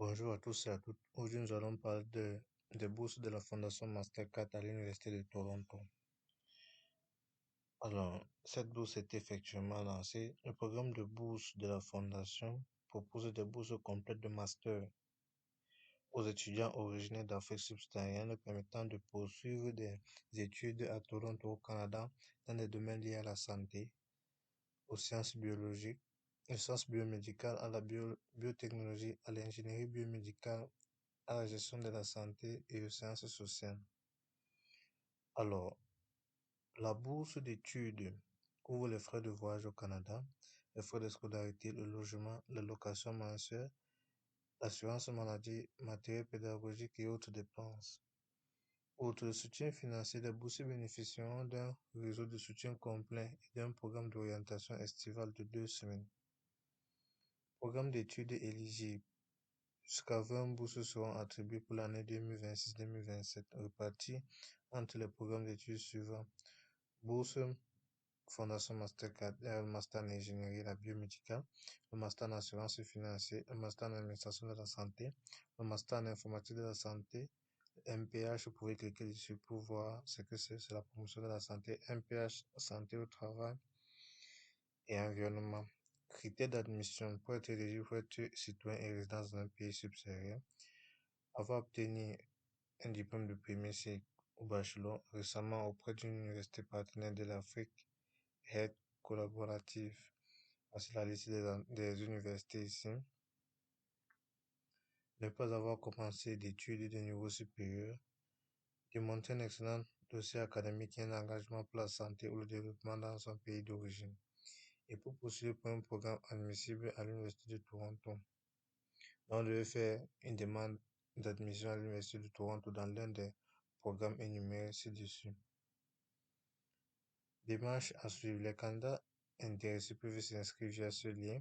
Bonjour à tous et à toutes. Aujourd'hui, nous allons parler des bourses de la Fondation Mastercard à l'Université de Toronto. Alors, cette bourse est effectivement lancée. Le programme de bourse de la Fondation propose des bourses complètes de master aux étudiants originaires d'Afrique subsaharienne permettant de poursuivre des études à Toronto, au Canada, dans des domaines liés à la santé, aux sciences biologiques, aux sciences biomédicales, à la biotechnologie, à l'ingénierie biomédicale, à la gestion de la santé et aux sciences sociales. Alors, la bourse d'études couvre les frais de voyage au Canada, les frais de scolarité, le logement, la location mensuelle, l'assurance maladie, matériel pédagogique et autres dépenses. Outre le soutien financier, les boursiers bénéficieront d'un réseau de soutien complet et d'un programme d'orientation estivale de 2 semaines. Programme d'études éligible. Jusqu'à 20 bourses seront attribuées pour l'année 2026-2027, réparties entre les programmes d'études suivants. Bourse Fondation Mastercard, le master en ingénierie et la biomédicale, le master en assurance financière, le master en administration de la santé, le master en informatique de la santé, MPH, vous pouvez cliquer dessus pour voir ce que c'est la promotion de la santé, MPH, santé au travail et environnement. Critères d'admission. Pour être éligible, il faut être citoyen et résident dans un pays subsaharien, avoir obtenu un diplôme de premier cycle ou bachelor récemment auprès d'une université partenaire de l'Afrique, aide collaborative. Voici la liste des universités ici. Ne pas avoir commencé d'études de niveau supérieur, démontrer un excellent dossier académique et un engagement pour la santé ou le développement dans son pays d'origine. Et pour poursuivre pour un programme admissible à l'Université de Toronto, on devait faire une demande d'admission à l'Université de Toronto dans l'un des programmes énumérés ci-dessus. Démarche à suivre. Les candidats intéressés peuvent s'inscrire via ce lien.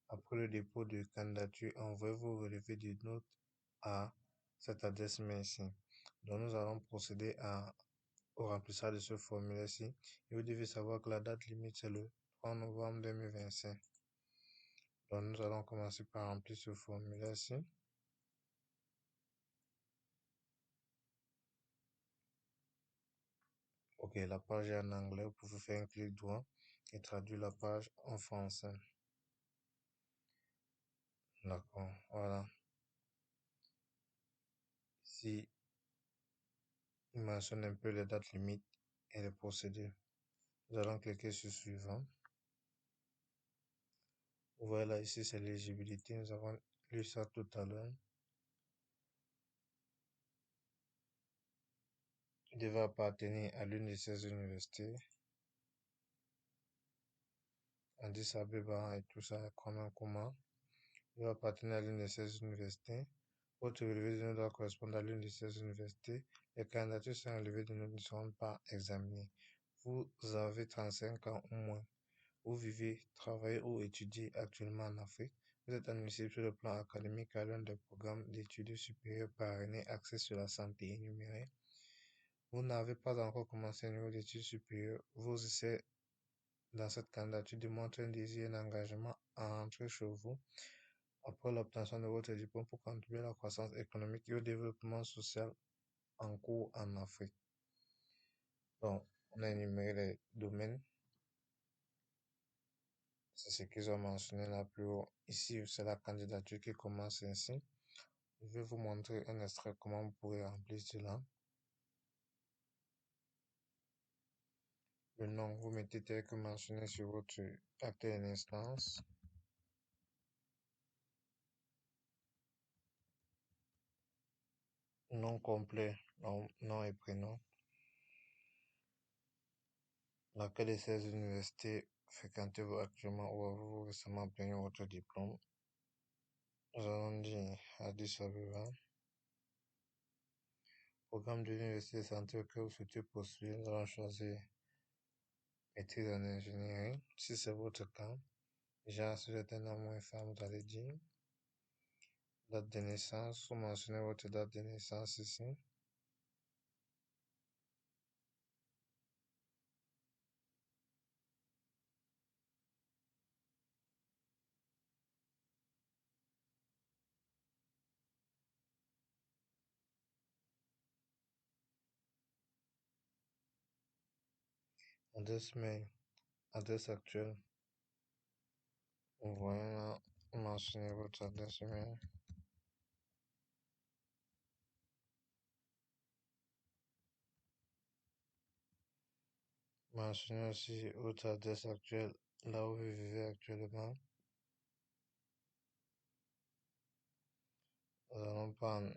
Après le dépôt de candidature, envoyez vos relevés de notes à cette adresse mail-ci. Donc, nous allons procéder au remplissage de ce formulaire-ci. Et vous devez savoir que la date limite, c'est le 3 novembre 2025. Donc, nous allons commencer par remplir ce formulaire-ci. Ok, la page est en anglais. Vous pouvez faire un clic droit et traduire la page en français. D'accord, voilà. Ici, il mentionne un peu les dates limites et les procédures. Nous allons cliquer sur suivant. Vous voyez là, ici, c'est l'éligibilité. Nous avons lu ça tout à l'heure. Il devait appartenir à l'une de ces universités. Addis Abeba et tout ça, comment. Il doit appartenir à l'une de ces universités. Votre relevé de notes doit correspondre à l'une de ces universités. Les candidatures sans relevé de notes ne seront pas examinées. Vous avez 35 ans ou moins. Vous vivez, travaillez ou étudiez actuellement en Afrique. Vous êtes admissible sur le plan académique à l'un des programmes d'études supérieures parrainés axés sur la santé énumérés. Vous n'avez pas encore commencé un niveau d'études supérieures. Vos essais dans cette candidature démontrent un désir et un engagement à entrer chez vous après l'obtention de votre diplôme pour contribuer à la croissance économique et au développement social en cours en Afrique. Donc, on a énuméré les domaines. C'est ce qu'ils ont mentionné là plus haut. Ici, c'est la candidature qui commence ainsi. Je vais vous montrer un extrait comment vous pourrez remplir cela. Le nom, vous mettez tel que mentionné sur votre acte de naissance. Nom complet, nom et prénom. Laquelle de ces universités fréquentez-vous actuellement ou avez-vous récemment obtenu votre diplôme? Nous allons dire Addis Abeba. Programme de l'université de santé auquel vous souhaitez poursuivre. Nous allons choisir maîtrise en ingénierie. Si c'est votre cas, genre, si vous êtes un homme ou une femme, vous allez dire date de naissance. Vous mentionnez votre date de naissance ici. Adresse mail, adresse actuelle. Vous voyez là, mentionnez votre adresse mail. Mentionnez aussi votre adresse actuelle, là où vous vivez actuellement. Nous allons prendre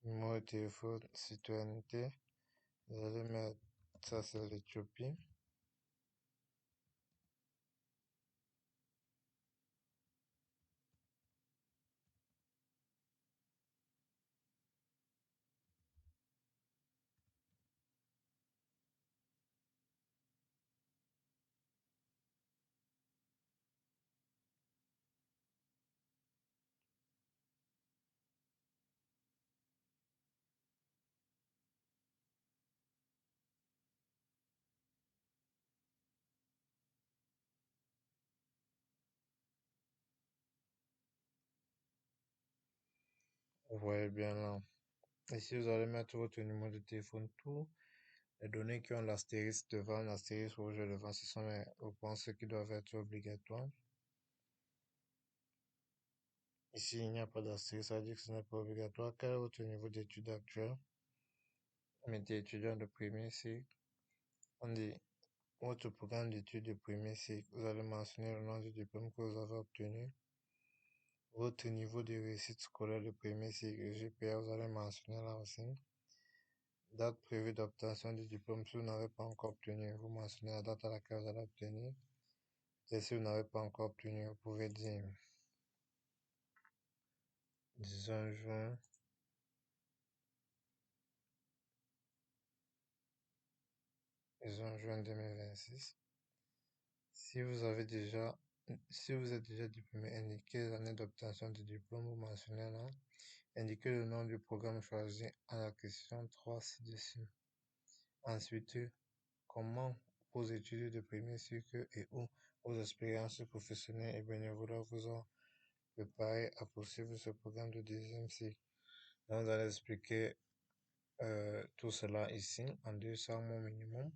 numéro de téléphone, citoyenneté. Vous allez mettre ça, c'est l'Éthiopie. Vous voyez bien là. Ici, vous allez mettre votre numéro de téléphone, tout. Les données qui ont l'astérisque devant, l'astérisque rouge devant, ce sont les réponses qui doivent être obligatoires. Ici, il n'y a pas d'astérisque, ça veut dire que ce n'est pas obligatoire. Quel est votre niveau d'études actuelles? Mettez étudiant de premier cycle. On dit votre programme d'études de premier cycle. Vous allez mentionner le nom du diplôme que vous avez obtenu. Votre niveau de réussite scolaire de premier cycle, GPA, vous allez mentionner là aussi. Date prévue d'obtention du diplôme. Si vous n'avez pas encore obtenu, vous mentionnez la date à laquelle vous allez obtenir. Et si vous n'avez pas encore obtenu, vous pouvez dire, disons juin, disons juin 2026. Si vous avez déjà, si vous êtes déjà diplômé, indiquez l'année d'obtention du diplôme, vous mentionnez là. Indiquez le nom du programme choisi à la question 3 ci-dessus. Ensuite, comment vos études de premier cycle et ou vos expériences professionnelles et bénévoles vous ont préparé à poursuivre ce programme de deuxième cycle. Donc, vous allez expliquer tout cela ici en 200 mots minimum.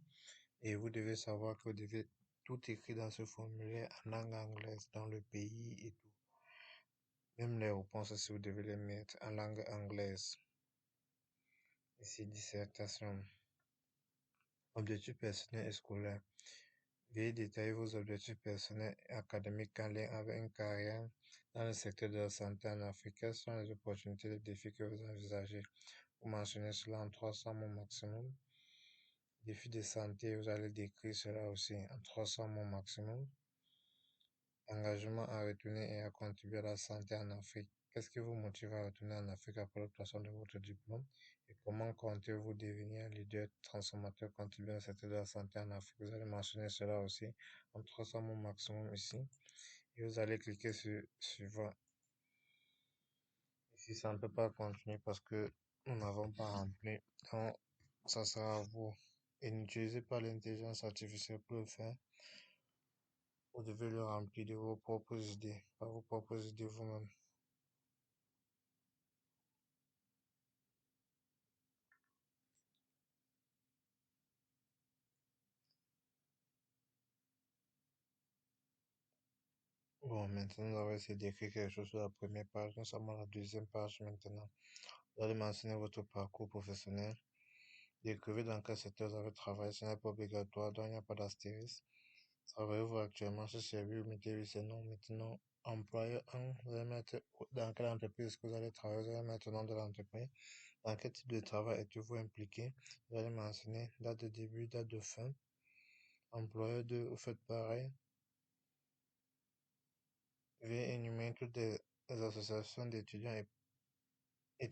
Et vous devez savoir que vous devez tout écrire dans ce formulaire en langue anglaise dans le pays et tout. Même les réponses aussi, vous devez les mettre en langue anglaise. Ici, dissertation. Objectifs personnels et scolaires. Veuillez détailler vos objectifs personnels et académiques en lien avec une carrière dans le secteur de la santé en Afrique. Quelles sont les opportunités et les défis que vous envisagez? Vous mentionnez cela en 300 mots maximum. Défis de santé, vous allez décrire cela aussi en 300 mots maximum. Engagement à retourner et à contribuer à la santé en Afrique. Qu'est-ce qui vous motive à retourner en Afrique après l'obtention de votre diplôme? Et comment comptez-vous devenir leader transformateur contribuant au secteur de la santé en Afrique? Vous allez mentionner cela aussi en 300 mots maximum ici. Et vous allez cliquer sur suivant. Ici, ça ne peut pas continuer parce que nous n'avons pas rempli. Donc, ça sera à vous. Et n'utilisez pas l'intelligence artificielle pour le faire. Vous devez le remplir de vos propres idées, par vos propres idées vous-même. Bon, maintenant, on va essayer d'écrire quelque chose sur la première page. Nous sommes à la deuxième page maintenant. Vous allez mentionner votre parcours professionnel. Décrivez dans quel secteur vous avez travaillé. Ce n'est pas obligatoire, donc il n'y a pas d'astérisque. Travaillez-vous actuellement? Si c'est oui, vous mettez oui, c'est non. Maintenant, employeur 1, vous allez mettre dans quelle entreprise que vous allez travailler. Vous allez mettre le nom de l'entreprise. Dans quel type de travail êtes-vous impliqué? Vous allez mentionner date de début, date de fin. Employeur 2, vous faites pareil. Veuillez énumérer toutes les associations d'étudiants et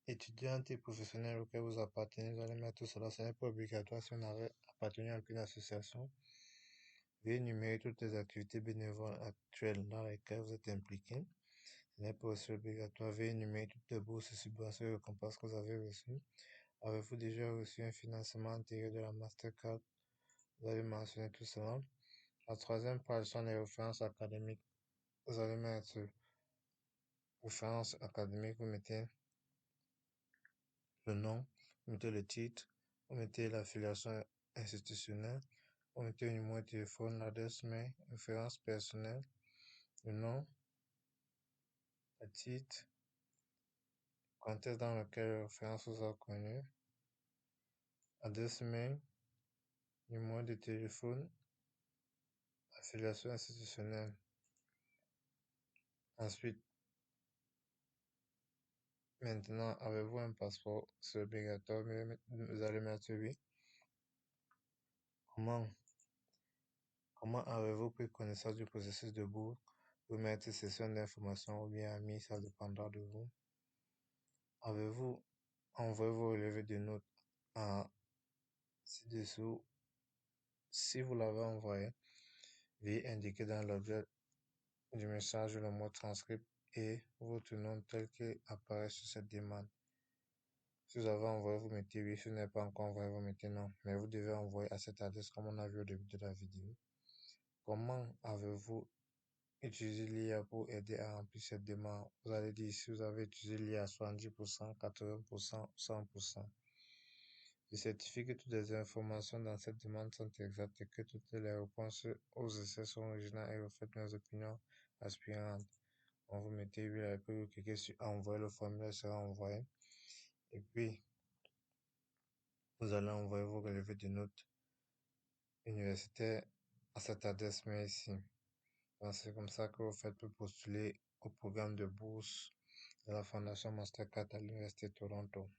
étudiantes et professionnelles auxquelles vous appartenez. Vous allez mettre tout cela. Ce n'est pas obligatoire si vous n'avez appartenu à aucune association. Veuillez énumérer toutes les activités bénévoles actuelles dans lesquelles vous êtes impliqué. Ce n'est pas aussi obligatoire. Veuillez énumérer toutes les bourses, subventions et récompenses que vous avez reçues. Avez-vous déjà reçu un financement antérieur de la Mastercard Vous allez mentionner tout cela. La troisième page sont les références académiques. Vous allez mettre références académiques, vous mettez le nom, vous mettez le titre, vous mettez l'affiliation institutionnelle, vous mettez le numéro de téléphone, l'adresse mail, référence personnelle, le nom, le titre, contexte dans lequel la référence vous a connu, adresse mail, numéro de téléphone, affiliation institutionnelle. Ensuite, maintenant, avez-vous un passeport? C'est obligatoire, mais vous allez mettre oui. Comment, comment avez-vous pris connaissance du processus de bourse? Vous mettez session d'information ou bien ami, ça dépendra de vous. Avez-vous envoyé vos relevés de notes à ci-dessous? Si vous l'avez envoyé, veuillez indiquer dans l'objet du message le mot transcript et votre nom tel qu'il apparaît sur cette demande. Si vous avez envoyé, vous mettez oui. Si vous n'avez pas encore envoyé, vous mettez non. Mais vous devez envoyer à cette adresse comme on a vu au début de la vidéo. Comment avez-vous utilisé l'IA pour aider à remplir cette demande? Vous allez dire si vous avez utilisé l'IA à 70%, 80%, 100%. Je certifie que toutes les informations dans cette demande sont exactes et que toutes les réponses aux essais sont originales et reflètent mes opinions aspirantes. On vous mettez oui, et puis vous cliquez sur envoyer, le formulaire sera envoyé. Et puis, vous allez envoyer vos relevés de notes universitaires à cette adresse mail ici. Donc, c'est comme ça que vous faites pour postuler au programme de bourse de la Fondation Mastercard à l'Université de Toronto.